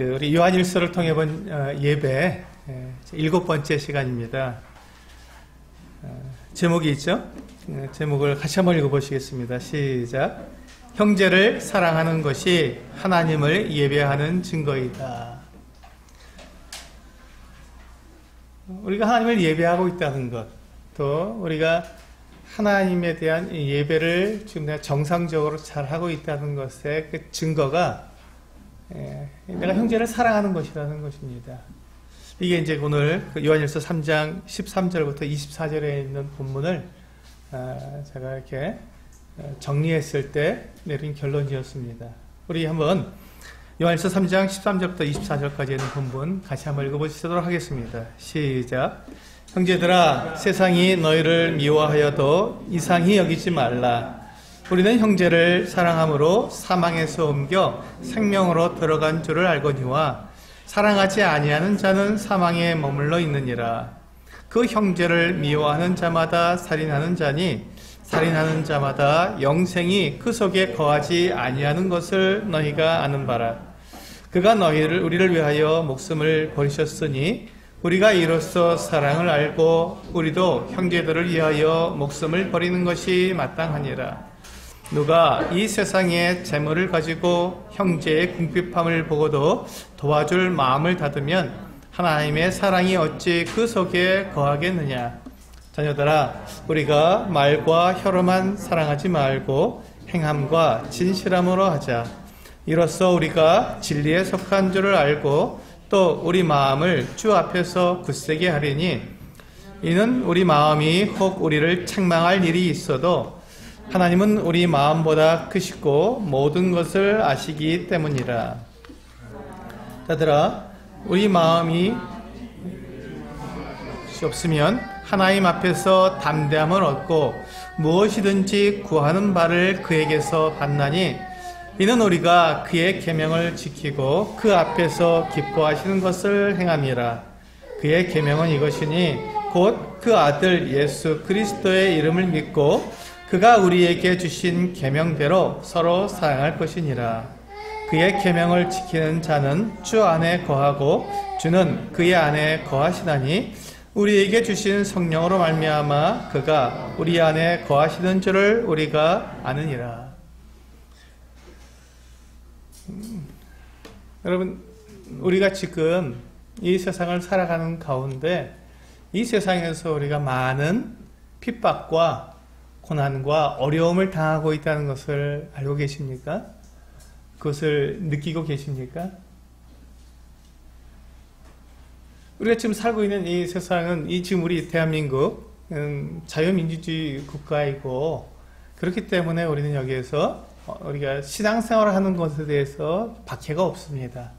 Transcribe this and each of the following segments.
우리 요한일서를 통해 본 예배 7번째 시간입니다. 제목이 있죠? 제목을 같이 한번 읽어보시겠습니다. 시작. 형제를 사랑하는 것이 하나님을 예배하는 증거이다. 우리가 하나님을 예배하고 있다는 것, 또 우리가 하나님에 대한 예배를 지금 정상적으로 잘 하고 있다는 것의 그 증거가 내가 형제를 사랑하는 것이라는 것입니다. 이게 이제 오늘 요한일서 3장 13절부터 24절에 있는 본문을 제가 이렇게 정리했을 때 내린 결론이었습니다. 우리 한번 요한일서 3장 13절부터 24절까지 있는 본문 같이 한번 읽어보시도록 하겠습니다. 시작. 형제들아, 세상이 너희를 미워하여도 이상히 여기지 말라. 우리는 형제를 사랑함으로 사망에서 옮겨 생명으로 들어간 줄을 알거니와 사랑하지 아니하는 자는 사망에 머물러 있느니라. 그 형제를 미워하는 자마다 살인하는 자니 살인하는 자마다 영생이 그 속에 거하지 아니하는 것을 너희가 아는 바라. 그가 우리를 위하여 목숨을 버리셨으니 우리가 이로써 사랑을 알고 우리도 형제들을 위하여 목숨을 버리는 것이 마땅하니라. 누가 이 세상의 재물을 가지고 형제의 궁핍함을 보고도 도와줄 마음을 닫으면 하나님의 사랑이 어찌 그 속에 거하겠느냐. 자녀들아, 우리가 말과 혀로만 사랑하지 말고 행함과 진실함으로 하자. 이로써 우리가 진리에 속한 줄을 알고 또 우리 마음을 주 앞에서 굳세게 하리니 이는 우리 마음이 혹 우리를 책망할 일이 있어도 하나님은 우리 마음보다 크시고 모든 것을 아시기 때문이라. 자들아, 우리 마음이 없으면 하나님 앞에서 담대함을 얻고 무엇이든지 구하는 바를 그에게서 받나니 이는 우리가 그의 계명을 지키고 그 앞에서 기뻐하시는 것을 행함이라. 그의 계명은 이것이니 곧 그 아들 예수 그리스도의 이름을 믿고 그가 우리에게 주신 계명대로 서로 사랑할 것이니라. 그의 계명을 지키는 자는 주 안에 거하고 주는 그의 안에 거하시나니 우리에게 주신 성령으로 말미암아 그가 우리 안에 거하시는 줄을 우리가 아느니라. 여러분, 우리가 지금 이 세상을 살아가는 가운데 이 세상에서 우리가 많은 핍박과 고난과 어려움을 당하고 있다는 것을 알고 계십니까? 그것을 느끼고 계십니까? 우리가 지금 살고 있는 이 세상은 지금 우리 대한민국 자유민주주의 국가이고 그렇기 때문에 우리는 여기에서 우리가 신앙생활을 하는 것에 대해서 박해가 없습니다.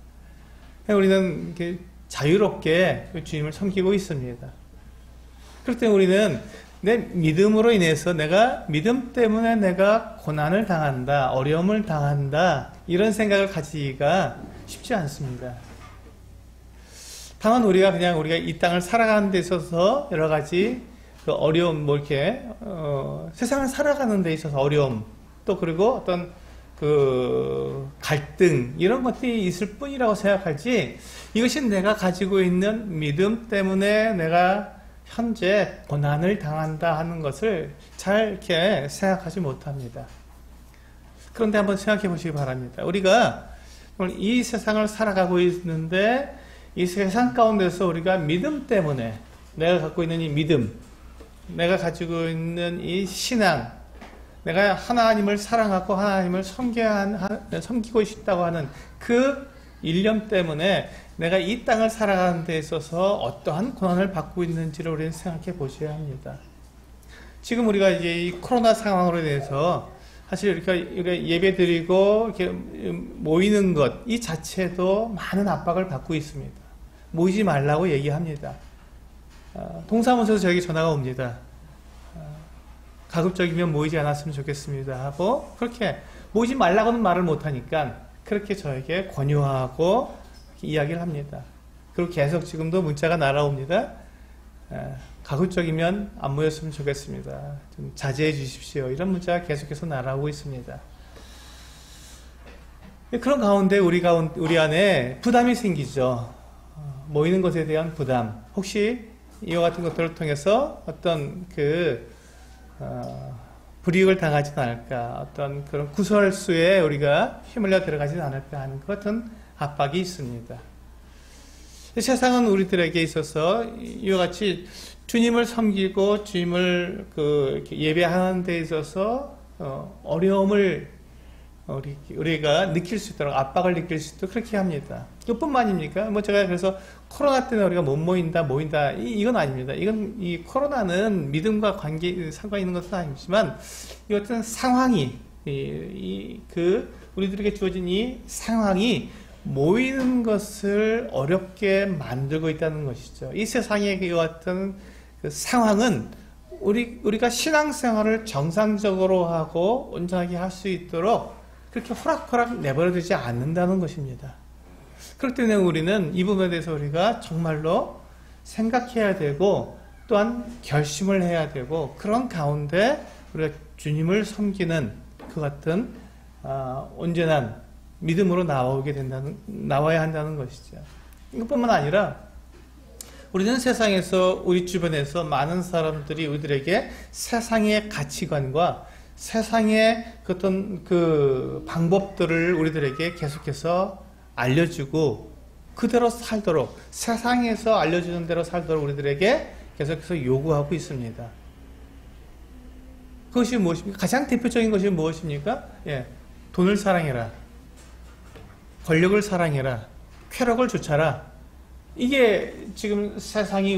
우리는 이렇게 자유롭게 주님을 섬기고 있습니다. 그렇기 때문에 우리는 내 믿음으로 인해서 내가 믿음 때문에 내가 고난을 당한다, 어려움을 당한다 이런 생각을 가지기가 쉽지 않습니다. 다만 우리가 이 땅을 살아가는 데 있어서 여러 가지 그 어려움, 세상을 살아가는 데 있어서 어려움, 또 그리고 어떤 그 갈등 이런 것들이 있을 뿐이라고 생각하지 이것이 내가 가지고 있는 믿음 때문에 내가 현재 고난을 당한다 하는 것을 잘 이렇게 생각하지 못합니다. 그런데 한번 생각해 보시기 바랍니다. 우리가 이 세상을 살아가고 있는데 이 세상 가운데서 우리가 믿음 때문에 내가 갖고 있는 이 믿음, 내가 가지고 있는 이 신앙, 내가 하나님을 사랑하고 하나님을 섬기고 싶다고 하는 그 일념 때문에 내가 이 땅을 살아가는 데 있어서 어떠한 고난을 받고 있는지를 우리는 생각해 보셔야 합니다. 지금 우리가 이제 이 코로나 상황으로 인해서 사실 이렇게 예배 드리고 이렇게 모이는 것, 이 자체도 많은 압박을 받고 있습니다. 모이지 말라고 얘기합니다. 동사무소에서 저에게 전화가 옵니다. 가급적이면 모이지 않았으면 좋겠습니다 하고 그렇게 모이지 말라고는 말을 못하니까 그렇게 저에게 권유하고 이야기를 합니다. 그리고 계속 지금도 문자가 날아옵니다. 가급적이면 안 모였으면 좋겠습니다. 좀 자제해 주십시오. 이런 문자가 계속해서 날아오고 있습니다. 그런 가운데 우리 안에 부담이 생기죠. 모이는 것에 대한 부담. 혹시 이와 같은 것들을 통해서 어떤 불이익을 당하지 않을까, 어떤 그런 구설수에 우리가 휘말려 들어가지 않을까 하는 것 같은 압박이 있습니다. 세상은 우리들에게 있어서 이와 같이 주님을 섬기고 주님을 예배하는 데 있어서 어려움을 우리가 느낄 수 있도록, 압박을 느낄 수 있도록 그렇게 합니다. 이것뿐만입니까? 제가 그래서 코로나 때문에 우리가 못 모인다 이건 아닙니다. 이 코로나는 믿음과 상관 있는 것은 아니지만 이 같은 상황이 우리들에게 주어진 이 상황이 모이는 것을 어렵게 만들고 있다는 것이죠. 이 세상의 이 같은 상황은 우리가 신앙생활을 정상적으로 하고 온전하게 할 수 있도록 그렇게 호락호락 내버려두지 않는다는 것입니다. 그렇기 때문에 우리는 이 부분에 대해서 우리가 정말로 생각해야 되고 또한 결심을 해야 되고 그런 가운데 우리가 주님을 섬기는 그 같은 온전한 믿음으로 나와야 한다는 것이죠. 이것뿐만 아니라 우리는 세상에서 우리 주변에서 많은 사람들이 우리들에게 세상의 가치관과 세상의 어떤 방법들을 우리들에게 계속해서 알려주고 그대로 살도록 세상에서 알려주는 대로 살도록 우리들에게 계속해서 요구하고 있습니다. 그것이 무엇입니까? 가장 대표적인 것이 무엇입니까? 돈을 사랑해라. 권력을 사랑해라. 쾌락을 쫓아라. 이게 지금 세상이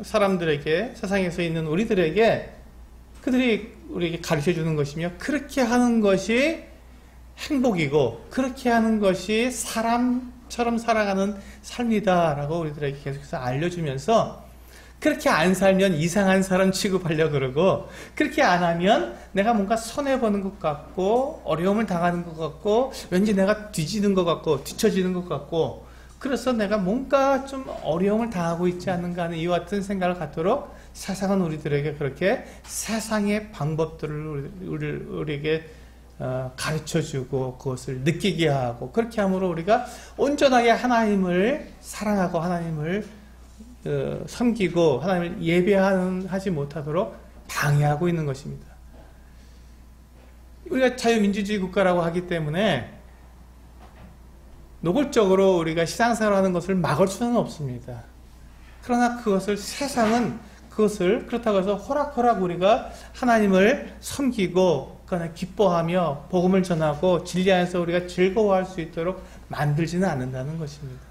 사람들에게, 세상에서 있는 우리들에게 그들이 우리에게 가르쳐 주는 것이며, 그렇게 하는 것이 행복이고, 그렇게 하는 것이 사람처럼 살아가는 삶이다라고 우리들에게 계속해서 알려주면서, 그렇게 안 살면 이상한 사람 취급하려고 그러고, 그렇게 안 하면 내가 뭔가 손해보는 것 같고, 어려움을 당하는 것 같고, 왠지 내가 뒤지는 것 같고, 뒤처지는 것 같고, 그래서 내가 뭔가 좀 어려움을 당하고 있지 않는가 하는 이와 같은 생각을 갖도록 세상은 우리들에게 그렇게 세상의 방법들을 우리에게 가르쳐주고 그것을 느끼게 하고, 그렇게 함으로 우리가 온전하게 하나님을 사랑하고 하나님을 섬기고 하나님을 예배하지 못하도록 방해하고 있는 것입니다. 우리가 자유민주주의 국가라고 하기 때문에 노골적으로 우리가 신앙생활하는 것을 막을 수는 없습니다. 그러나 세상은 그렇다고 해서 호락호락 우리가 하나님을 섬기고 기뻐하며 복음을 전하고 진리 안에서 우리가 즐거워할 수 있도록 만들지는 않는다는 것입니다.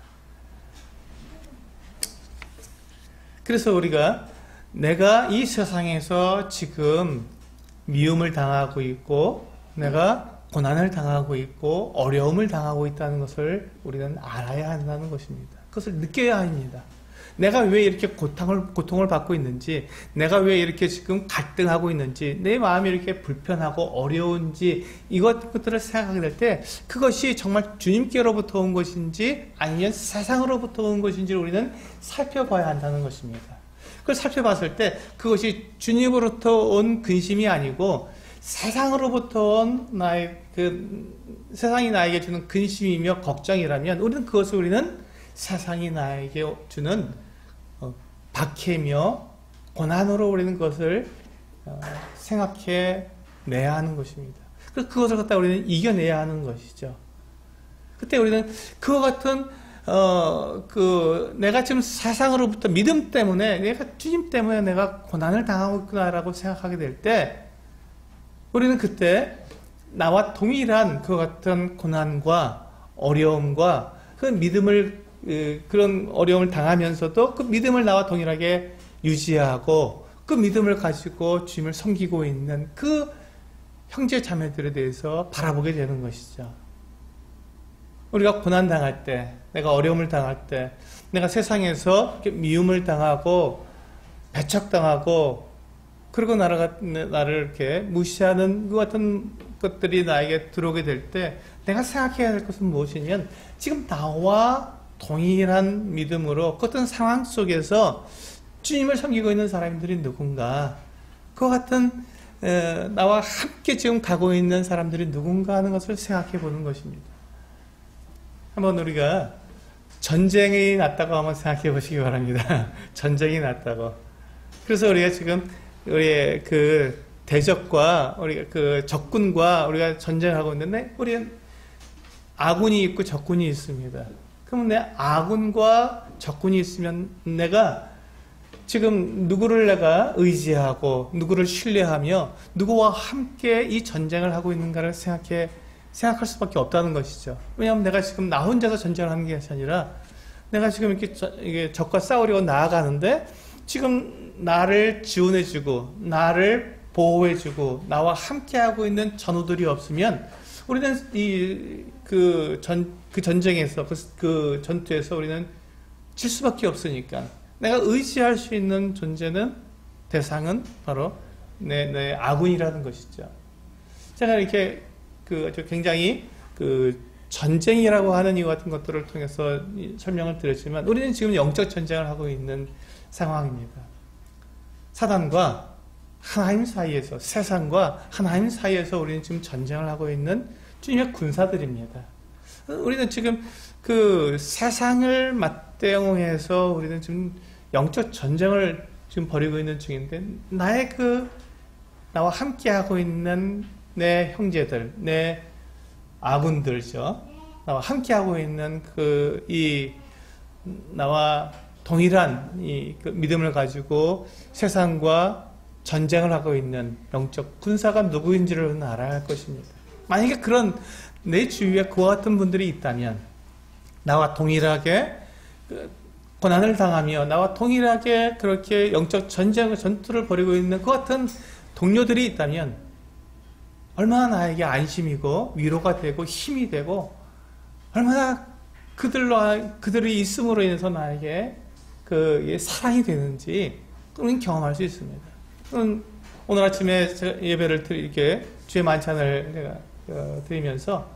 그래서 내가 이 세상에서 지금 미움을 당하고 있고, 내가 고난을 당하고 있고, 어려움을 당하고 있다는 것을 우리는 알아야 한다는 것입니다. 그것을 느껴야 합니다. 내가 왜 이렇게 고통을 받고 있는지, 내가 왜 이렇게 지금 갈등하고 있는지, 내 마음이 이렇게 불편하고 어려운지, 이것들을 생각하게 될 때, 그것이 정말 주님께로부터 온 것인지, 아니면 세상으로부터 온 것인지를 우리는 살펴봐야 한다는 것입니다. 그걸 살펴봤을 때, 그것이 주님으로부터 온 근심이 아니고, 세상으로부터 온 세상이 나에게 주는 근심이며 걱정이라면, 우리는 세상이 나에게 주는 박해며 고난으로 우리는 그것을 생각해 내야 하는 것입니다. 그래서 그것을 갖다 우리는 이겨내야 하는 것이죠. 그때 우리는 그와 같은 내가 지금 세상으로부터 믿음 때문에, 내가 주님 때문에 내가 고난을 당하고 있구나라고 생각하게 될 때, 우리는 그때 나와 동일한 그와 같은 고난과 어려움과 그 믿음을, 그런 어려움을 당하면서도 그 믿음을 나와 동일하게 유지하고 그 믿음을 가지고 주님을 섬기고 있는 그 형제 자매들에 대해서 바라보게 되는 것이죠. 우리가 고난 당할 때, 내가 어려움을 당할 때, 내가 세상에서 미움을 당하고 배척당하고, 그리고 나를 이렇게 무시하는 그 같은 것들이 나에게 들어오게 될 때, 내가 생각해야 될 것은 무엇이냐면, 지금 나와 동일한 믿음으로 그 어떤 상황 속에서 주님을 섬기고 있는 사람들이 누군가, 그 같은 나와 함께 지금 가고 있는 사람들이 누군가 하는 것을 생각해 보는 것입니다. 한번 우리가 전쟁이 났다고 한번 생각해 보시기 바랍니다. 전쟁이 났다고. 그래서 우리가 지금 우리의 그 대적과 우리가 그 적군과 우리가 전쟁을 하고 있는데 우리는 아군이 있고 적군이 있습니다. 그러면 내 아군과 적군이 있으면 내가 지금 누구를 내가 의지하고 누구를 신뢰하며 누구와 함께 이 전쟁을 하고 있는가를 생각할 수밖에 없다는 것이죠. 왜냐하면 내가 지금 나 혼자서 전쟁을 하는 게 아니라 내가 지금 이게 적과 싸우려고 나아가는데 지금 나를 지원해주고 나를 보호해주고 나와 함께하고 있는 전우들이 없으면 우리는 그 전쟁에서 그 전투에서 우리는 질 수밖에 없으니까 내가 의지할 수 있는 존재는 대상은 바로 내 아군이라는 것이죠. 제가 이렇게 굉장히 전쟁이라고 하는 이와 같은 것들을 통해서 설명을 드렸지만 우리는 지금 영적 전쟁을 하고 있는 상황입니다. 사단과 하나님 사이에서, 세상과 하나님 사이에서 우리는 지금 전쟁을 하고 있는 주님의 군사들입니다. 우리는 지금 그 세상을 맞대응해서 우리는 지금 영적 전쟁을 지금 벌이고 있는 중인데 나와 함께하고 있는 내 형제들, 내 아군들죠. 나와 함께하고 있는 나와 동일한 그 믿음을 가지고 세상과 전쟁을 하고 있는 영적 군사가 누구인지를 알아야 할 것입니다. 만약에 그런 내 주위에 그와 같은 분들이 있다면 나와 동일하게 고난을 당하며 나와 동일하게 그렇게 영적 전투를 벌이고 있는 그 같은 동료들이 있다면 얼마나 나에게 안심이고 위로가 되고 힘이 되고 얼마나 그들이 있음으로 인해서 나에게 사랑이 되는지 우리는 경험할 수 있습니다. 오늘 아침에 예배를 이렇게 주의 만찬을 내가 드리면서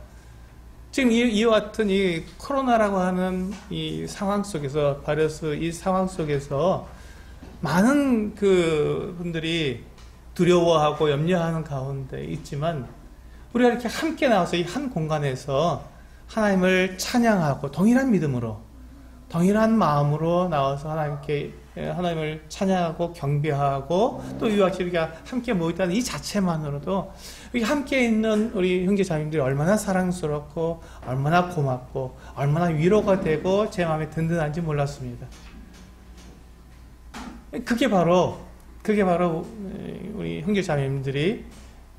지금 이와 같은 이 코로나라고 하는 이 상황 속에서 바이러스 이 상황 속에서 많은 그 분들이 두려워하고 염려하는 가운데 있지만 우리가 이렇게 함께 나와서 이 한 공간에서 하나님을 찬양하고 동일한 믿음으로 동일한 마음으로 나와서 하나님을 찬양하고 경배하고 또 이와 같이 우리가 함께 모였다는 이 자체만으로도 여기 함께 있는 우리 형제 자매들이 얼마나 사랑스럽고 얼마나 고맙고 얼마나 위로가 되고 제 마음에 든든한지 몰랐습니다. 그게 바로 우리 형제 자매님들이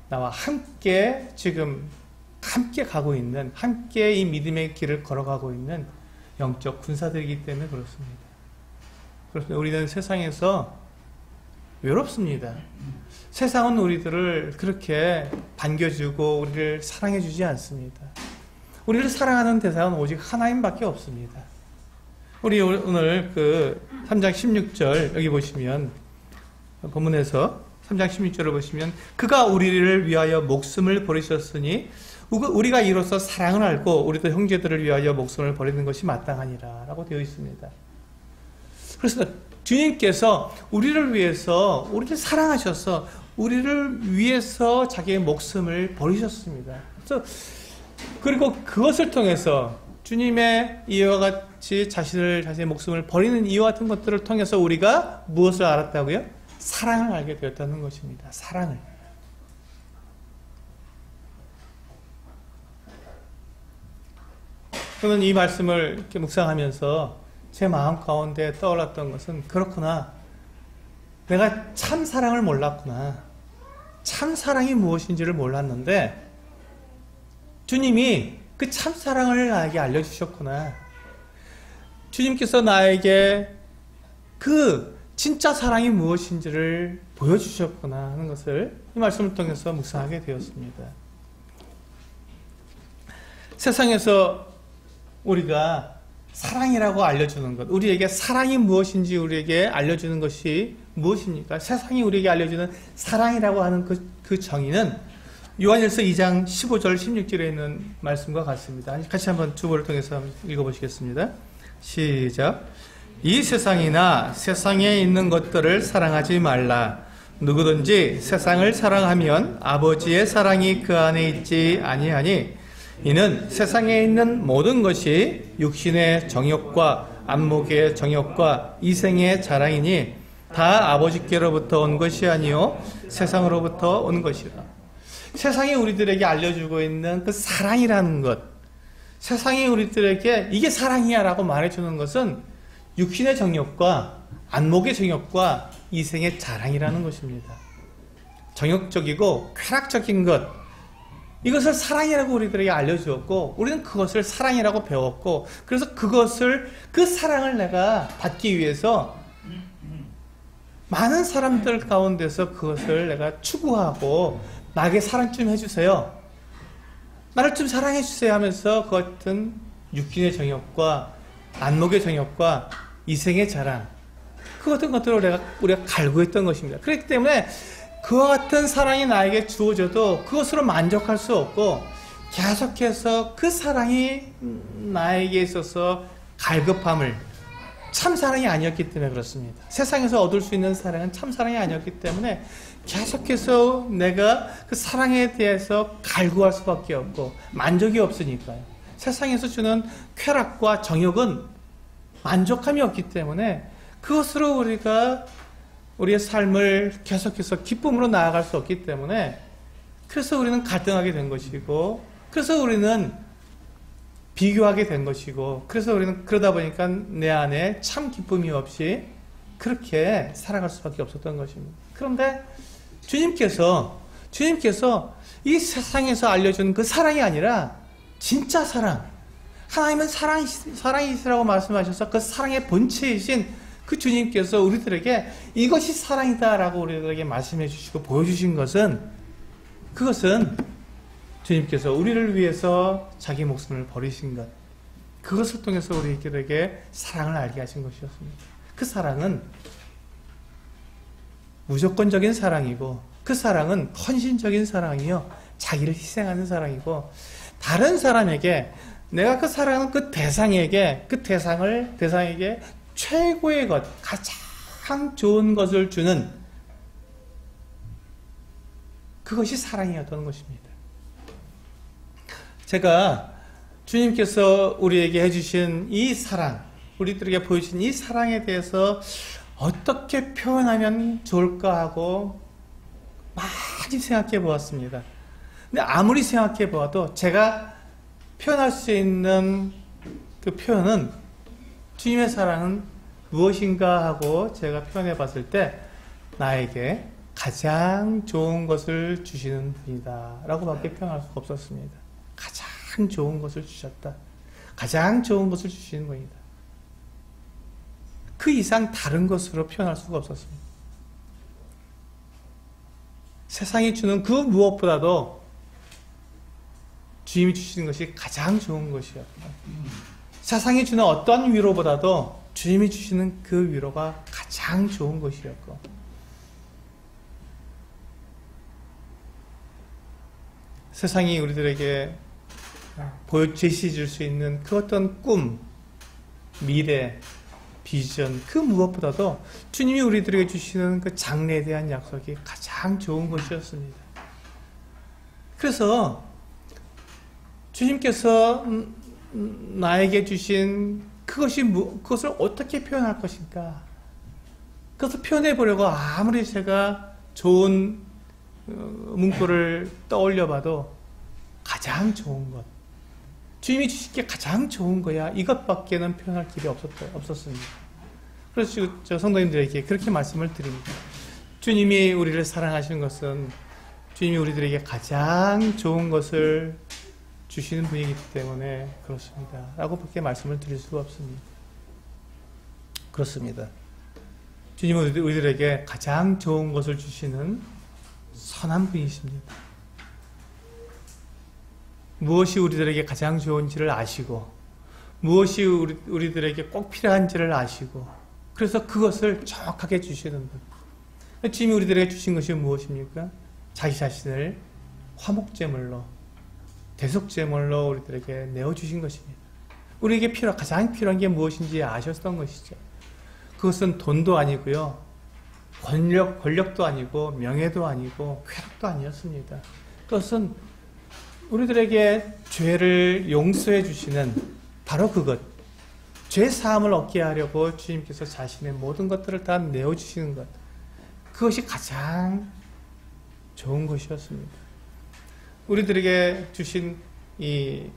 나와 함께 지금 함께 가고 있는 함께 이 믿음의 길을 걸어가고 있는 영적 군사들이기 때문에 그렇습니다. 그래서 우리는 세상에서 외롭습니다. 세상은 우리들을 그렇게 반겨주고 우리를 사랑해주지 않습니다. 우리를 사랑하는 대상은 오직 하나님밖에 없습니다. 우리 오늘 3장 16절 여기 보시면 본문에서 3장 16절을 보시면 그가 우리를 위하여 목숨을 버리셨으니 우리가 이로써 사랑을 알고 우리도 형제들을 위하여 목숨을 버리는 것이 마땅하니라 라고 되어 있습니다. 그래서 주님께서 우리를 위해서 우리를 사랑하셔서 우리를 위해서 자기의 목숨을 버리셨습니다. 그리고 그것을 통해서 주님의 이와 같이 자신의 목숨을 버리는 이와 같은 것들을 통해서 우리가 무엇을 알았다고요? 사랑을 알게 되었다는 것입니다. 사랑을. 저는 이 말씀을 이렇게 묵상하면서 제 마음 가운데 떠올랐던 것은 그렇구나. 내가 참 사랑을 몰랐구나. 참 사랑이 무엇인지를 몰랐는데 주님이 그 참 사랑을 나에게 알려주셨구나. 주님께서 나에게 그 진짜 사랑이 무엇인지를 보여주셨구나 하는 것을 이 말씀을 통해서 묵상하게 되었습니다. 세상에서 우리가 사랑이라고 알려주는 것, 우리에게 사랑이 무엇인지 우리에게 알려주는 것이 무엇입니까? 세상이 우리에게 알려주는 사랑이라고 하는 그 정의는 요한일서 2장 15절 16절에 있는 말씀과 같습니다. 같이 한번 주보를 통해서 읽어보시겠습니다. 시작. 이 세상이나 세상에 있는 것들을 사랑하지 말라. 누구든지 세상을 사랑하면 아버지의 사랑이 그 안에 있지 아니하니 이는 세상에 있는 모든 것이 육신의 정욕과 안목의 정욕과 이생의 자랑이니 다 아버지께로부터 온 것이 아니요 세상으로부터 온 것이라. 세상이 우리들에게 알려주고 있는 그 사랑이라는 것, 세상이 우리들에게 이게 사랑이야 라고 말해주는 것은 육신의 정욕과 안목의 정욕과 이생의 자랑이라는 것입니다. 정욕적이고 쾌락적인 것, 이것을 사랑이라고 우리들에게 알려주었고 우리는 그것을 사랑이라고 배웠고 그래서 그 사랑을 내가 받기 위해서 많은 사람들 가운데서 그것을 내가 추구하고 나에게 사랑 좀 해주세요, 나를 좀 사랑해주세요 하면서 그 같은 육신의 정욕과 안목의 정욕과 이생의 자랑, 그 같은 것들을 우리가 갈구했던 것입니다. 그렇기 때문에 그와 같은 사랑이 나에게 주어져도 그것으로 만족할 수 없고 계속해서 그 사랑이 나에게 있어서 갈급함을, 참 사랑이 아니었기 때문에 그렇습니다. 세상에서 얻을 수 있는 사랑은 참 사랑이 아니었기 때문에 계속해서 내가 그 사랑에 대해서 갈구할 수밖에 없고 만족이 없으니까요. 세상에서 주는 쾌락과 정욕은 만족함이 없기 때문에 그것으로 우리가 우리의 삶을 계속해서 기쁨으로 나아갈 수 없기 때문에 그래서 우리는 갈등하게 된 것이고 그래서 우리는 비교하게 된 것이고 그래서 우리는 그러다 보니까 내 안에 참 기쁨이 없이 그렇게 살아갈 수밖에 없었던 것입니다. 그런데 주님께서 이 세상에서 알려준 그 사랑이 아니라 진짜 사랑, 하나님은 사랑이시라고 말씀하셔서 그 사랑의 본체이신 그 주님께서 우리들에게 이것이 사랑이다 라고 우리들에게 말씀해 주시고 보여주신 것은, 그것은 주님께서 우리를 위해서 자기 목숨을 버리신 것, 그것을 통해서 우리들에게 사랑을 알게 하신 것이었습니다. 그 사랑은 무조건적인 사랑이고 그 사랑은 헌신적인 사랑이요, 자기를 희생하는 사랑이고, 다른 사람에게 내가 그 사랑하는 그 대상에게 최고의 것, 가장 좋은 것을 주는 그것이 사랑이었던 것입니다. 제가 주님께서 우리에게 해주신 이 사랑, 우리들에게 보여주신 이 사랑에 대해서 어떻게 표현하면 좋을까 하고 많이 생각해 보았습니다. 근데 아무리 생각해 보아도 제가 표현할 수 있는 그 표현은 주님의 사랑은 무엇인가 하고 제가 표현해 봤을 때 나에게 가장 좋은 것을 주시는 분이다 라고 밖에 표현할 수가 없었습니다. 가장 좋은 것을 주셨다, 가장 좋은 것을 주시는 분이다, 그 이상 다른 것으로 표현할 수가 없었습니다. 세상이 주는 그 무엇보다도 주님이 주시는 것이 가장 좋은 것이었고, 세상이 주는 어떤 위로보다도 주님이 주시는 그 위로가 가장 좋은 것이었고, 세상이 우리들에게 제시해 줄 수 있는 그 어떤 꿈, 미래, 비전, 그 무엇보다도 주님이 우리들에게 주시는 그 장래에 대한 약속이 가장 좋은 것이었습니다. 그래서 주님께서 나에게 주신 그것을 어떻게 표현할 것인가, 그것을 표현해 보려고 아무리 제가 좋은 문구를 떠올려 봐도 가장 좋은 것, 주님이 주신 게 가장 좋은 거야, 이것밖에는 표현할 길이 없었습니다. 그래서 저 성도님들에게 그렇게 말씀을 드립니다. 주님이 우리를 사랑하시는 것은 주님이 우리들에게 가장 좋은 것을 주시는 분이기 때문에 그렇습니다 라고 밖에 말씀을 드릴 수가 없습니다. 그렇습니다. 주님은 우리들에게 가장 좋은 것을 주시는 선한 분이십니다. 무엇이 우리들에게 가장 좋은지를 아시고, 무엇이 우리들에게 꼭 필요한지를 아시고, 그래서 그것을 정확하게 주시는 분. 주님이 우리들에게 주신 것이 무엇입니까? 자기 자신을 화목제물로, 대속제물로 우리들에게 내어주신 것입니다. 우리에게 가장 필요한 게 무엇인지 아셨던 것이죠. 그것은 돈도 아니고요, 권력도 아니고 명예도 아니고 쾌락도 아니었습니다. 그것은 우리들에게 죄를 용서해 주시는 바로 그것, 죄 사함을 얻게 하려고 주님께서 자신의 모든 것들을 다 내어주시는 것, 그것이 가장 좋은 것이었습니다. 우리들에게 주신 이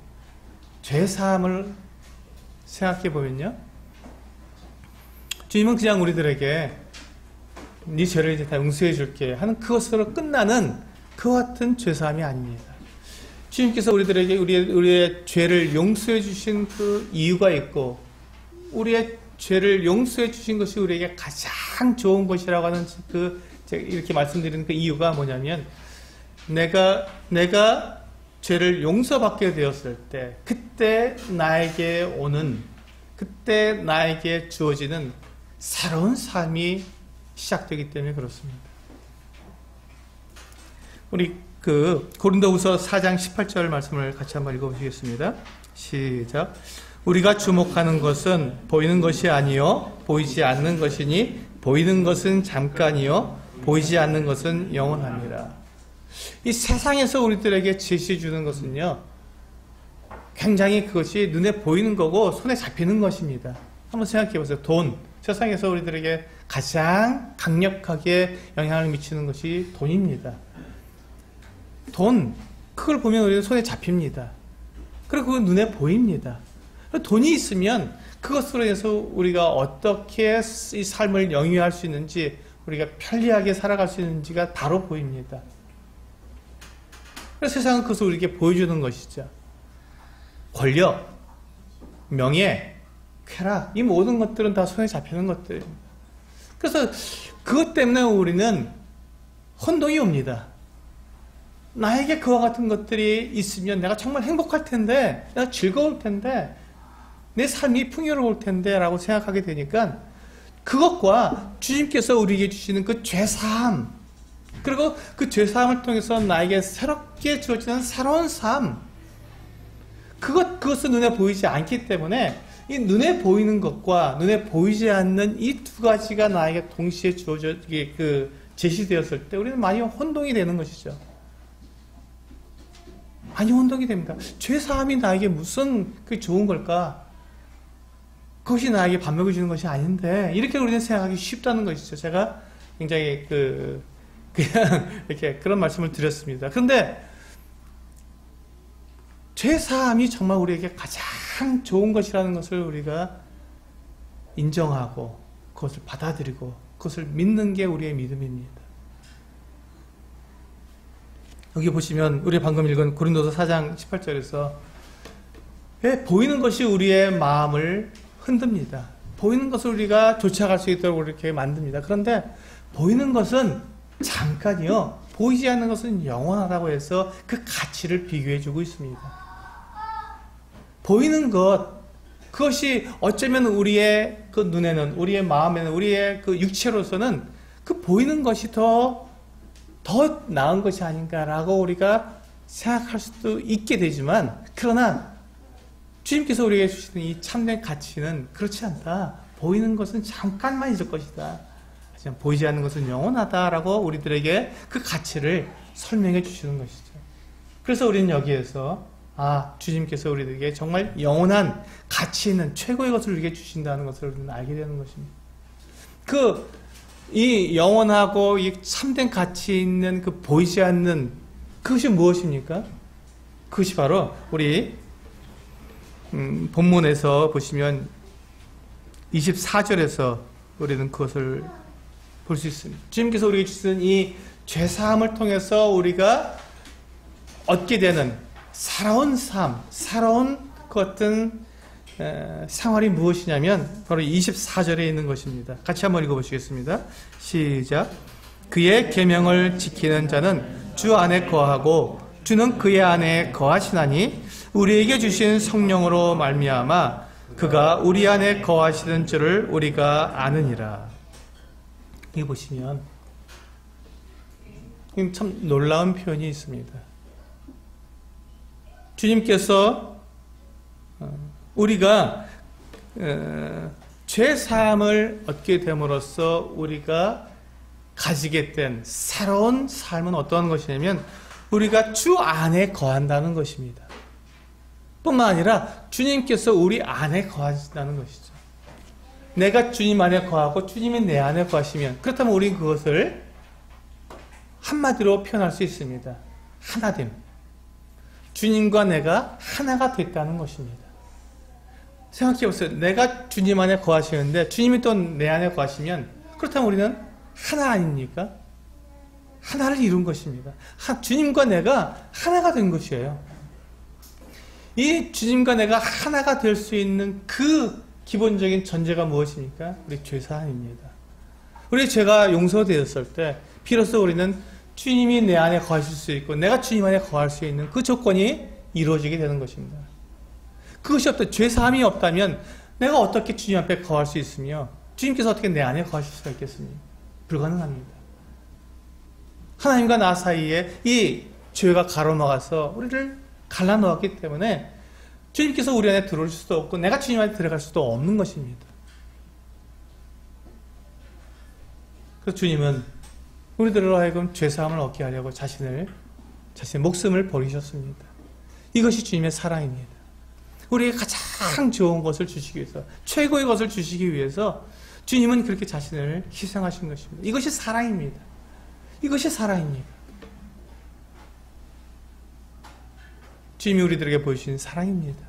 죄 사함을 생각해 보면요, 주님은 그냥 우리들에게 네 죄를 이제 다 용서해 줄게 하는 그것으로 끝나는 그와 같은 죄 사함이 아닙니다. 주님께서 우리들에게 우리의 죄를 용서해 주신 그 이유가 있고, 우리의 죄를 용서해 주신 것이 우리에게 가장 좋은 것이라고 하는 제가 이렇게 말씀드리는 그 이유가 뭐냐면, 내가 죄를 용서받게 되었을 때, 그때 나에게 주어지는 새로운 삶이 시작되기 때문에 그렇습니다. 우리 고린도후서 4장 18절 말씀을 같이 한번 읽어보시겠습니다. 시작. 우리가 주목하는 것은 보이는 것이 아니요 보이지 않는 것이니, 보이는 것은 잠깐이요 보이지 않는 것은 영원합니다. 이 세상에서 우리들에게 제시해 주는 것은요, 굉장히 그것이 눈에 보이는 거고 손에 잡히는 것입니다. 한번 생각해 보세요. 돈. 세상에서 우리들에게 가장 강력하게 영향을 미치는 것이 돈입니다. 돈, 그걸 보면 우리는 손에 잡힙니다. 그리고 그건 눈에 보입니다. 돈이 있으면 그것으로 해서 우리가 어떻게 이 삶을 영위할 수 있는지, 우리가 편리하게 살아갈 수 있는지가 바로 보입니다. 그래서 세상은 그것을 우리에게 보여주는 것이죠. 권력, 명예, 쾌락, 이 모든 것들은 다 손에 잡히는 것들입니다. 그래서 그것 때문에 우리는 혼동이 옵니다. 나에게 그와 같은 것들이 있으면 내가 정말 행복할 텐데, 내가 즐거울 텐데, 내 삶이 풍요로울 텐데 라고 생각하게 되니까, 그것과 주님께서 우리에게 주시는 그 죄사함, 그리고 그 죄사함을 통해서 나에게 새롭게 주어지는 새로운 삶, 그것은 눈에 보이지 않기 때문에 이 눈에 보이는 것과 눈에 보이지 않는 이 두 가지가 나에게 동시에 제시되었을 때 우리는 많이 혼동이 되는 것이죠. 많이 혼동이 됩니다. 죄사함이 나에게 무슨 그 좋은 걸까? 그것이 나에게 밥 먹여주는 것이 아닌데, 이렇게 우리는 생각하기 쉽다는 것이죠. 제가 굉장히 그냥 이렇게 그런 말씀을 드렸습니다. 그런데 죄사함이 정말 우리에게 가장 좋은 것이라는 것을 우리가 인정하고 그것을 받아들이고 그것을 믿는 게 우리의 믿음입니다. 여기 보시면 우리 방금 읽은 고린도서 4장 18절에서 보이는 것이 우리의 마음을 흔듭니다. 보이는 것을 우리가 쫓아갈 수 있도록 이렇게 만듭니다. 그런데 보이는 것은 잠깐이요, 보이지 않는 것은 영원하다고 해서 그 가치를 비교해 주고 있습니다. 보이는 것, 그것이 어쩌면 우리의 그 눈에는, 우리의 마음에는, 우리의 그 육체로서는 그 보이는 것이 더 나은 것이 아닌가라고 우리가 생각할 수도 있게 되지만, 그러나 주님께서 우리에게 주시는 이 참된 가치는 그렇지 않다. 보이는 것은 잠깐만 있을 것이다. 하지만 보이지 않는 것은 영원하다라고 우리들에게 그 가치를 설명해 주시는 것이죠. 그래서 우리는 여기에서 주님께서 우리들에게 정말 영원한 가치 있는 최고의 것을 우리에게 주신다는 것을 우리는 알게 되는 것입니다. 이 영원하고 이 참된 가치 있는 그 보이지 않는 그것이 무엇입니까? 그것이 바로 우리 본문에서 보시면 24절에서 우리는 그것을 볼 수 있습니다. 주님께서 우리에게 주신 이 죄사함을 통해서 우리가 얻게 되는 살아온 삶, 살아온 그 어떤 생활이 무엇이냐면 바로 24절에 있는 것입니다. 같이 한번 읽어보시겠습니다. 시작. 그의 계명을 지키는 자는 주 안에 거하고 주는 그의 안에 거하시나니 우리에게 주신 성령으로 말미암아 그가 우리 안에 거하시는 줄을 우리가 아느니라. 여기 보시면 참 놀라운 표현이 있습니다. 주님께서 우리가 죄 사함을 얻게 됨으로써 우리가 가지게 된 새로운 삶은 어떤 것이냐면 우리가 주 안에 거한다는 것입니다. 뿐만 아니라 주님께서 우리 안에 거하신다는 것이죠. 내가 주님 안에 거하고 주님이 내 안에 거하시면, 그렇다면 우리는 그것을 한마디로 표현할 수 있습니다. 하나됨. 주님과 내가 하나가 됐다는 것입니다. 생각해 보세요. 내가 주님 안에 거하시는데 주님이 또 내 안에 거하시면, 그렇다면 우리는 하나 아닙니까? 하나를 이룬 것입니다. 주님과 내가 하나가 된 것이에요. 이 주님과 내가 하나가 될 수 있는 그 기본적인 전제가 무엇입니까? 우리 죄사함입니다. 우리 죄가 용서되었을 때 비로소 우리는 주님이 내 안에 거하실 수 있고 내가 주님 안에 거할 수 있는 그 조건이 이루어지게 되는 것입니다. 그것이 없다, 죄사함이 없다면 내가 어떻게 주님 앞에 거할 수 있으며 주님께서 어떻게 내 안에 거하실 수가 있겠습니까? 불가능합니다. 하나님과 나 사이에 이 죄가 가로막아서 우리를 갈라놓았기 때문에 주님께서 우리 안에 들어올 수도 없고 내가 주님 안에 들어갈 수도 없는 것입니다. 그래서 주님은 우리들로 하여금 죄사함을 얻게 하려고 자신의 목숨을 버리셨습니다. 이것이 주님의 사랑입니다. 우리에게 가장 좋은 것을 주시기 위해서, 최고의 것을 주시기 위해서 주님은 그렇게 자신을 희생하신 것입니다. 이것이 사랑입니다. 이것이 사랑입니다. 주님이 우리들에게 보여주신 사랑입니다.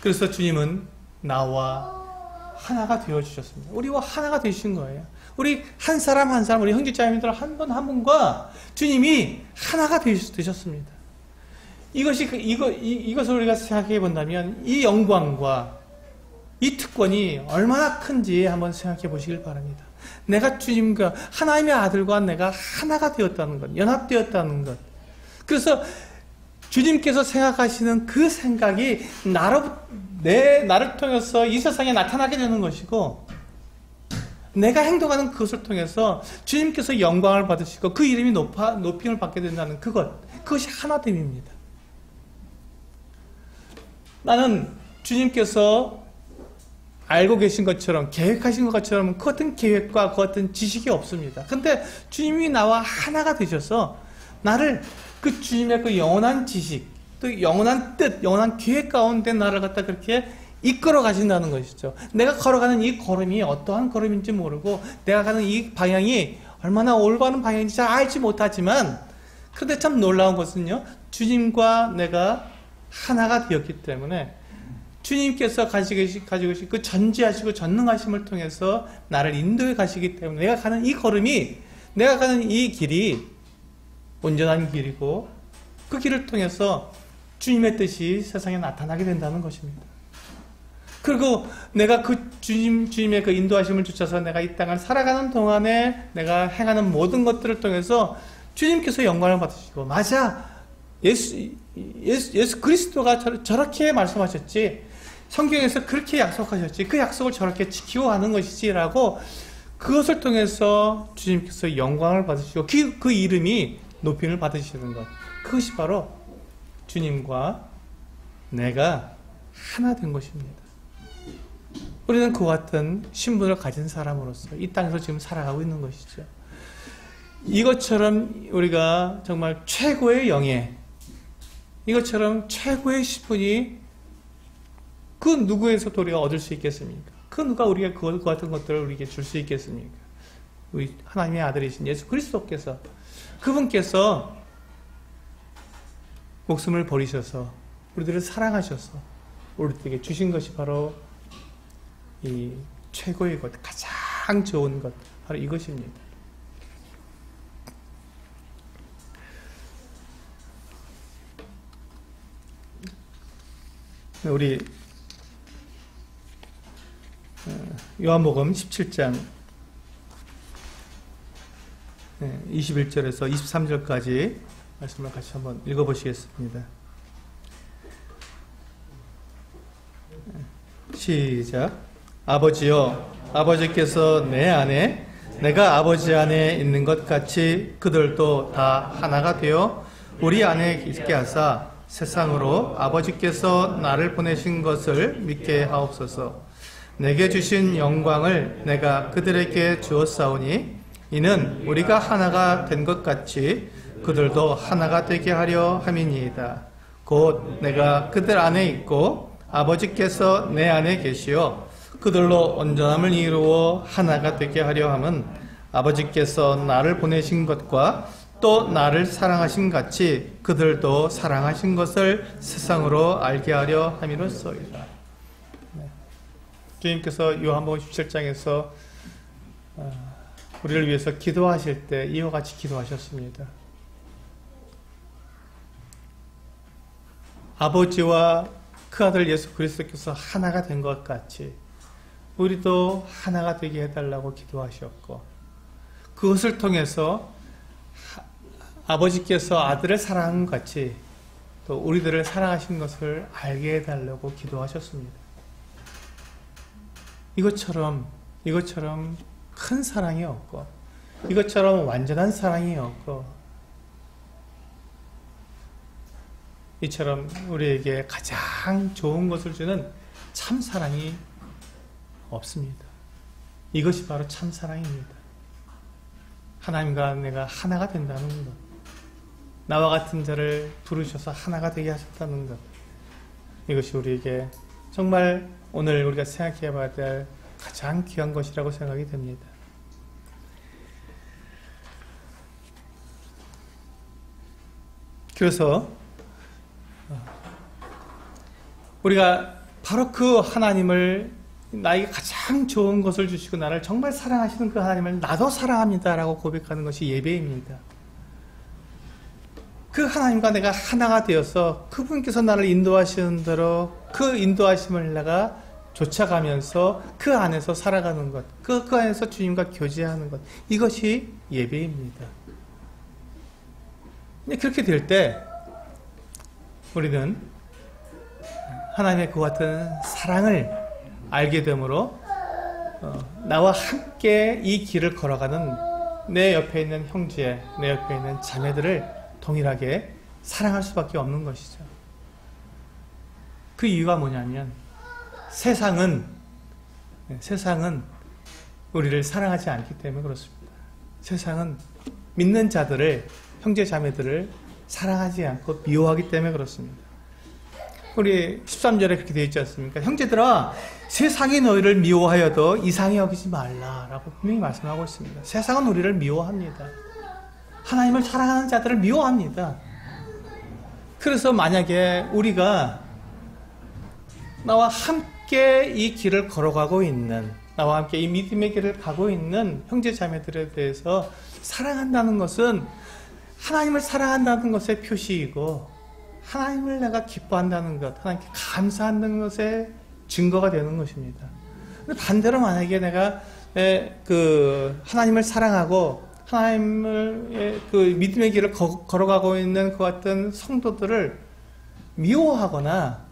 그래서 주님은 나와 하나가 되어주셨습니다. 우리와 하나가 되신 거예요. 우리 한 사람 한 사람, 우리 형제자매들 한 분 한 분과 주님이 하나가 되셨습니다. 이것을 우리가 생각해 본다면 이 영광과 이 특권이 얼마나 큰지 한번 생각해 보시길 바랍니다. 내가 주님과 하나님의 아들과 내가 하나가 되었다는 것, 연합되었다는 것. 그래서 주님께서 생각하시는 그 생각이 나를 통해서 이 세상에 나타나게 되는 것이고, 내가 행동하는 그것을 통해서 주님께서 영광을 받으시고 그 이름이 높임을 받게 된다는 그것이 하나됨입니다. 나는 주님께서 알고 계신 것처럼, 계획하신 것처럼 그 어떤 계획과 그 어떤 지식이 없습니다. 근데 주님이 나와 하나가 되셔서 나를 그 주님의 그 영원한 지식, 또 영원한 뜻, 영원한 계획 가운데 나를 갖다 그렇게 이끌어 가신다는 것이죠. 내가 걸어가는 이 걸음이 어떠한 걸음인지 모르고 내가 가는 이 방향이 얼마나 올바른 방향인지 잘 알지 못하지만, 그런데 참 놀라운 것은요, 주님과 내가 하나가 되었기 때문에 주님께서 가지고 계신 그 전지하시고 전능하심을 통해서 나를 인도해 가시기 때문에 내가 가는 이 걸음이, 내가 가는 이 길이 온전한 길이고 그 길을 통해서 주님의 뜻이 세상에 나타나게 된다는 것입니다. 그리고 내가 그 주님의 그 인도하심을 주셔서 내가 이 땅을 살아가는 동안에 내가 행하는 모든 것들을 통해서 주님께서 영광을 받으시고, 맞아, 예수 그리스도가 저렇게 말씀하셨지, 성경에서 그렇게 약속하셨지, 그 약속을 저렇게 지키고 가는 것이지라고, 그것을 통해서 주님께서 영광을 받으시고 그 이름이 높임을 받으시는 것, 그것이 바로 주님과 내가 하나 된 것입니다. 우리는 그와 같은 신분을 가진 사람으로서 이 땅에서 지금 살아가고 있는 것이죠. 이것처럼 우리가 정말 최고의 영예, 이것처럼 최고의 신분이 그 누구에서도 우리가 얻을 수 있겠습니까? 그 누가 우리가 그 같은 것들을 우리에게 줄 수 있겠습니까? 우리 하나님의 아들이신 예수 그리스도께서, 그분께서 목숨을 버리셔서 우리들을 사랑하셔서 우리들에게 주신 것이 바로 이 최고의 것, 가장 좋은 것, 바로 이것입니다. 우리 요한복음 17장 21절에서 23절까지 말씀을 같이 한번 읽어보시겠습니다. 시작. 아버지여, 아버지께서 내 안에, 내가 아버지 안에 있는 것 같이 그들도 다 하나가 되어 우리 안에 있게 하사 세상으로 아버지께서 나를 보내신 것을 믿게 하옵소서. 내게 주신 영광을 내가 그들에게 주었사오니 이는 우리가 하나가 된 것 같이 그들도 하나가 되게 하려 함이니이다. 곧 내가 그들 안에 있고 아버지께서 내 안에 계시어 그들로 온전함을 이루어 하나가 되게 하려 함은 아버지께서 나를 보내신 것과 또 나를 사랑하신 같이 그들도 사랑하신 것을 세상으로 알게 하려 함이로소이다. 주님께서 요한복음 17장에서 우리를 위해서 기도하실 때 이와 같이 기도하셨습니다. 아버지와 그 아들 예수 그리스도께서 하나가 된 것 같이 우리도 하나가 되게 해달라고 기도하셨고, 그것을 통해서 아버지께서 아들을 사랑한 것 같이 또 우리들을 사랑하신 것을 알게 해달라고 기도하셨습니다. 이것처럼 큰 사랑이 없고, 이것처럼 완전한 사랑이 없고, 이처럼 우리에게 가장 좋은 것을 주는 참사랑이 없습니다. 이것이 바로 참사랑입니다. 하나님과 내가 하나가 된다는 것, 나와 같은 자를 부르셔서 하나가 되게 하셨다는 것, 이것이 우리에게 정말 오늘 우리가 생각해 봐야 될 가장 귀한 것이라고 생각이 됩니다. 그래서 우리가 바로 그 하나님을, 나에게 가장 좋은 것을 주시고 나를 정말 사랑하시는 그 하나님을 나도 사랑합니다 라고 고백하는 것이 예배입니다. 그 하나님과 내가 하나가 되어서 그분께서 나를 인도하시는 대로 그 인도하심을 내가 쫓아가면서 그 안에서 살아가는 것, 그 안에서 주님과 교제하는 것, 이것이 예배입니다. 그렇게 될 때 우리는 하나님의 그와 같은 사랑을 알게 되므로 나와 함께 이 길을 걸어가는 내 옆에 있는 형제, 내 옆에 있는 자매들을 동일하게 사랑할 수밖에 없는 것이죠. 그 이유가 뭐냐면 세상은 우리를 사랑하지 않기 때문에 그렇습니다. 세상은 믿는 자들을, 형제 자매들을 사랑하지 않고 미워하기 때문에 그렇습니다. 우리 13절에 그렇게 되어 있지 않습니까? 형제들아, 세상이 너희를 미워하여도 이상히 여기지 말라라고 분명히 말씀하고 있습니다. 세상은 우리를 미워합니다. 하나님을 사랑하는 자들을 미워합니다. 그래서 만약에 우리가 나와 함께 이 길을 걸어가고 있는, 나와 함께 이 믿음의 길을 가고 있는 형제 자매들에 대해서 사랑한다는 것은 하나님을 사랑한다는 것의 표시이고, 하나님을 내가 기뻐한다는 것, 하나님께 감사한다는 것의 증거가 되는 것입니다. 반대로 만약에 내가 하나님을 사랑하고 하나님을 그 믿음의 길을 걸어가고 있는 그 같은 성도들을 미워하거나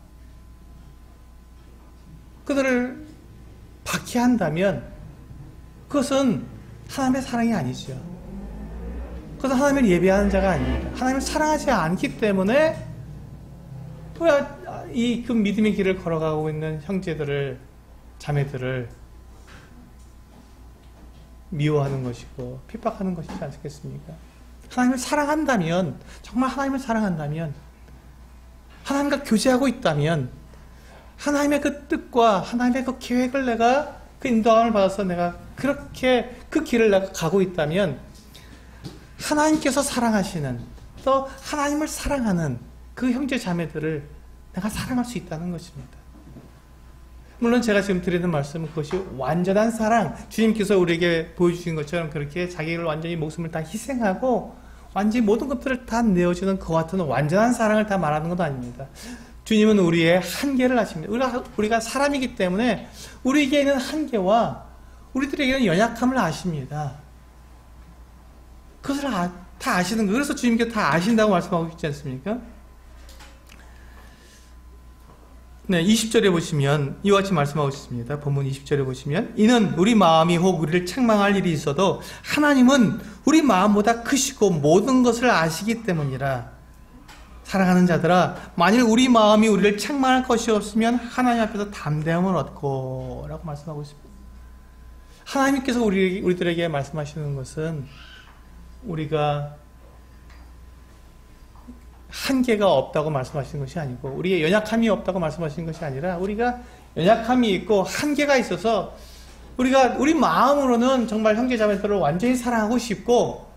그들을 박해한다면 그것은 하나님의 사랑이 아니죠. 그것은 하나님을 예배하는 자가 아닙니다. 하나님을 사랑하지 않기 때문에 그 믿음의 길을 걸어가고 있는 형제들을, 자매들을 미워하는 것이고 핍박하는 것이지 않겠습니까? 하나님을 사랑한다면, 정말 하나님을 사랑한다면, 하나님과 교제하고 있다면, 하나님의 그 뜻과 하나님의 그 계획을 내가, 그 인도함을 받아서 내가 그렇게 그 길을 내가 가고 있다면 하나님께서 사랑하시는, 또 하나님을 사랑하는 그 형제 자매들을 내가 사랑할 수 있다는 것입니다. 물론 제가 지금 드리는 말씀은 그것이 완전한 사랑, 주님께서 우리에게 보여주신 것처럼 그렇게 자기를 완전히 목숨을 다 희생하고 완전히 모든 것들을 다 내어주는 그와 같은 완전한 사랑을 다 말하는 건 아닙니다. 주님은 우리의 한계를 아십니다. 우리가 사람이기 때문에 우리에게 있는 한계와 우리들에게는 연약함을 아십니다. 그것을 다 아시는 거예요. 그래서 주님께서 다 아신다고 말씀하고 있지 않습니까? 네, 20절에 보시면 이와 같이 말씀하고 있습니다. 본문 20절에 보시면 이는 우리 마음이 혹 우리를 책망할 일이 있어도 하나님은 우리 마음보다 크시고 모든 것을 아시기 때문이라. 사랑하는 자들아, 만일 우리 마음이 우리를 책망할 것이 없으면 하나님 앞에서 담대함을 얻고 라고 말씀하고 있습니다. 하나님께서 우리들에게 말씀하시는 것은 우리가 한계가 없다고 말씀하시는 것이 아니고, 우리의 연약함이 없다고 말씀하시는 것이 아니라, 우리가 연약함이 있고 한계가 있어서 우리 마음으로는 정말 형제자매들을 완전히 사랑하고 싶고,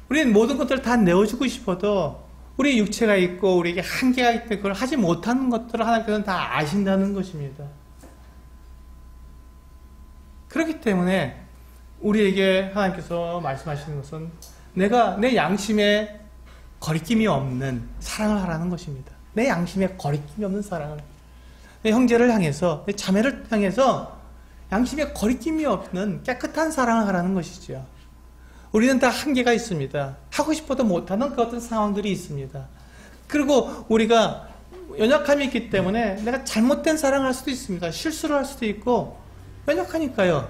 우리는 모든 것들을 다 내어주고 싶어도 우리 육체가 있고 우리에게 한계가 있기 때문에 그걸 하지 못하는 것들을 하나님께서는 다 아신다는 것입니다. 그렇기 때문에 우리에게 하나님께서 말씀하시는 것은 내가 내 양심에 거리낌이 없는 사랑을 하라는 것입니다. 내 양심에 거리낌이 없는 사랑을, 내 형제를 향해서, 내 자매를 향해서 양심에 거리낌이 없는 깨끗한 사랑을 하라는 것이죠. 우리는 다 한계가 있습니다. 하고 싶어도 못하는 그 어떤 상황들이 있습니다. 그리고 우리가 연약함이 있기 때문에 내가 잘못된 사랑을 할 수도 있습니다. 실수를 할 수도 있고, 연약하니까요.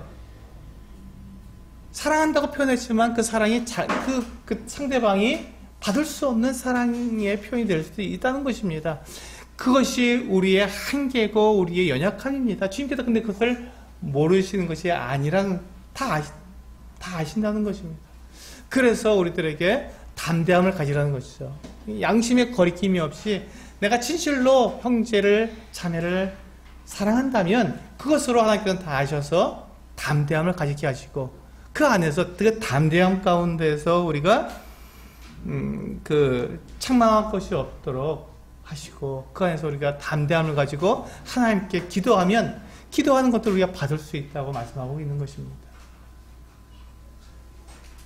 사랑한다고 표현했지만 그 사랑이 그 상대방이 받을 수 없는 사랑의 표현이 될 수도 있다는 것입니다. 그것이 우리의 한계고 우리의 연약함입니다. 주님께서 근데 그것을 모르시는 것이 아니라는, 다 아신다는 것입니다. 그래서 우리들에게 담대함을 가지라는 것이죠. 양심의 거리낌이 없이 내가 진실로 형제를, 자매를 사랑한다면 그것으로 하나님께서는 다 아셔서 담대함을 가지게 하시고, 그 안에서 그 담대함 가운데서 우리가 책망할 것이 없도록 하시고, 그 안에서 우리가 담대함을 가지고 하나님께 기도하면 기도하는 것들을 우리가 받을 수 있다고 말씀하고 있는 것입니다.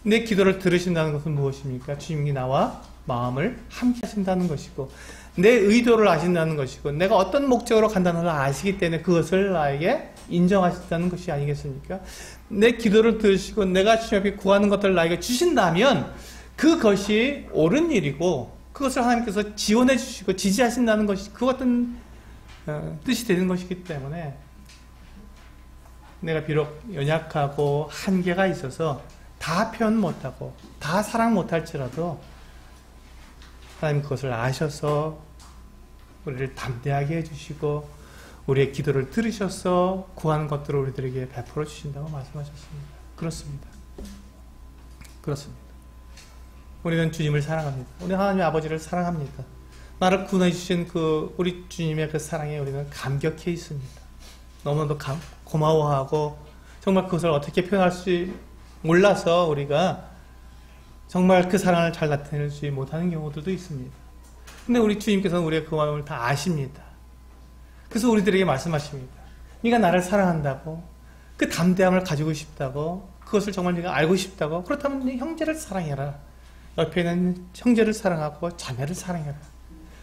내 기도를 들으신다는 것은 무엇입니까? 주님이 나와 마음을 함께 하신다는 것이고, 내 의도를 아신다는 것이고, 내가 어떤 목적으로 간다는 걸 아시기 때문에 그것을 나에게 인정하신다는 것이 아니겠습니까? 내 기도를 들으시고 내가 주님 앞에 구하는 것들을 나에게 주신다면 그것이 옳은 일이고, 그것을 하나님께서 지원해 주시고 지지하신다는 것이 그 어떤 뜻이 되는 것이기 때문에, 내가 비록 연약하고 한계가 있어서 다 표현 못하고 다 사랑 못할지라도 하나님 그것을 아셔서 우리를 담대하게 해주시고 우리의 기도를 들으셔서 구하는 것들을 우리들에게 베풀어 주신다고 말씀하셨습니다. 그렇습니다. 그렇습니다. 우리는 주님을 사랑합니다. 우리 하나님 아버지를 사랑합니다. 나를 구원해 주신 우리 주님의 그 사랑에 우리는 감격해 있습니다. 너무나도 고마워하고, 정말 그것을 어떻게 표현할지 몰라서 우리가 정말 그 사랑을 잘 나타내지 못하는 경우들도 있습니다. 근데 우리 주님께서는 우리의 그 마음을 다 아십니다. 그래서 우리들에게 말씀하십니다. 네가 나를 사랑한다고, 그 담대함을 가지고 싶다고, 그것을 정말 네가 알고 싶다고, 그렇다면 네 형제를 사랑해라. 옆에 있는 형제를 사랑하고 자매를 사랑해라.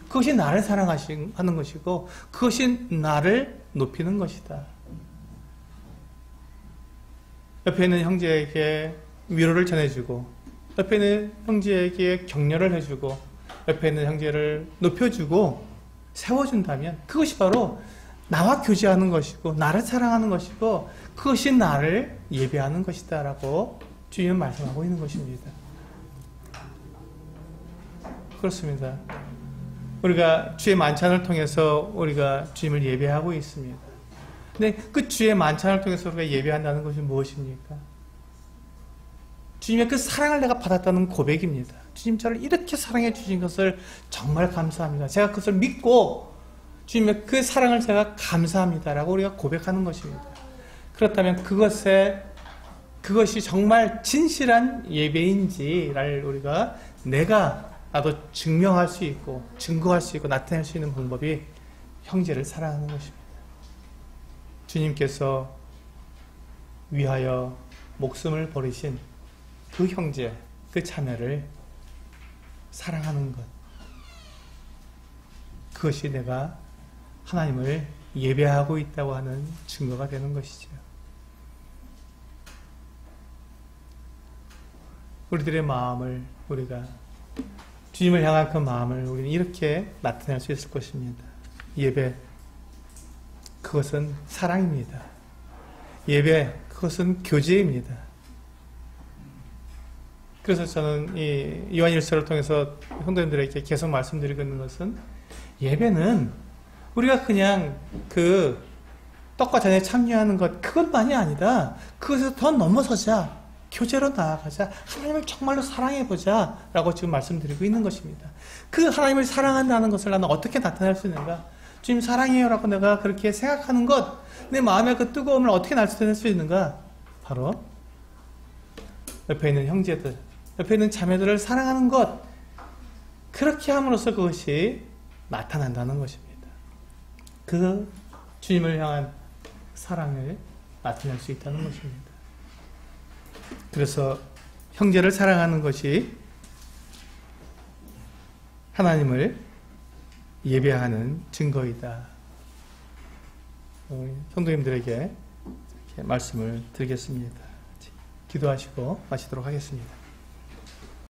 그것이 나를 사랑하는 것이고, 그것이 나를 높이는 것이다. 옆에 있는 형제에게 위로를 전해주고, 옆에 있는 형제에게 격려를 해주고, 옆에 있는 형제를 높여주고 세워준다면 그것이 바로 나와 교제하는 것이고 나를 사랑하는 것이고, 그것이 나를 예배하는 것이다 라고 주님은 말씀하고 있는 것입니다. 그렇습니다. 우리가 주의 만찬을 통해서 우리가 주님을 예배하고 있습니다. 근데 그 주의 만찬을 통해서 우리가 예배한다는 것이 무엇입니까? 주님의 그 사랑을 내가 받았다는 고백입니다. 주님 저를 이렇게 사랑해 주신 것을 정말 감사합니다. 제가 그것을 믿고 주님의 그 사랑을 제가 감사합니다 라고 우리가 고백하는 것입니다. 그렇다면 그것이 정말 진실한 예배인지를 우리가 나도 증명할 수 있고 증거할 수 있고 나타낼 수 있는 방법이 형제를 사랑하는 것입니다. 주님께서 위하여 목숨을 버리신 그 형제, 그 자매를 사랑하는 것, 그것이 내가 하나님을 예배하고 있다고 하는 증거가 되는 것이죠. 우리들의 마음을, 우리가 주님을 향한 그 마음을 우리는 이렇게 나타낼 수 있을 것입니다. 예배, 그것은 사랑입니다. 예배, 그것은 교제입니다. 그래서 저는 이 요한일서를 통해서 성도님들에게 계속 말씀드리고 있는 것은 예배는 우리가 그냥 그 떡과 잔에 참여하는 것 그것만이 아니다. 그것에서 더 넘어서자. 교제로 나아가자. 하나님을 정말로 사랑해보자. 라고 지금 말씀드리고 있는 것입니다. 그 하나님을 사랑한다는 것을 나는 어떻게 나타낼 수 있는가? 주님 사랑해요 라고 내가 그렇게 생각하는 것, 내 마음의 그 뜨거움을 어떻게 나타낼 수 있는가? 바로 옆에 있는 형제들, 옆에 있는 자매들을 사랑하는 것, 그렇게 함으로써 그것이 나타난다는 것입니다. 그 주님을 향한 사랑을 나타낼 수 있다는 것입니다. 그래서 형제를 사랑하는 것이 하나님을 예배하는 증거이다. 성도님들에게 이렇게 말씀을 드리겠습니다. 기도하시고 마치도록 하겠습니다.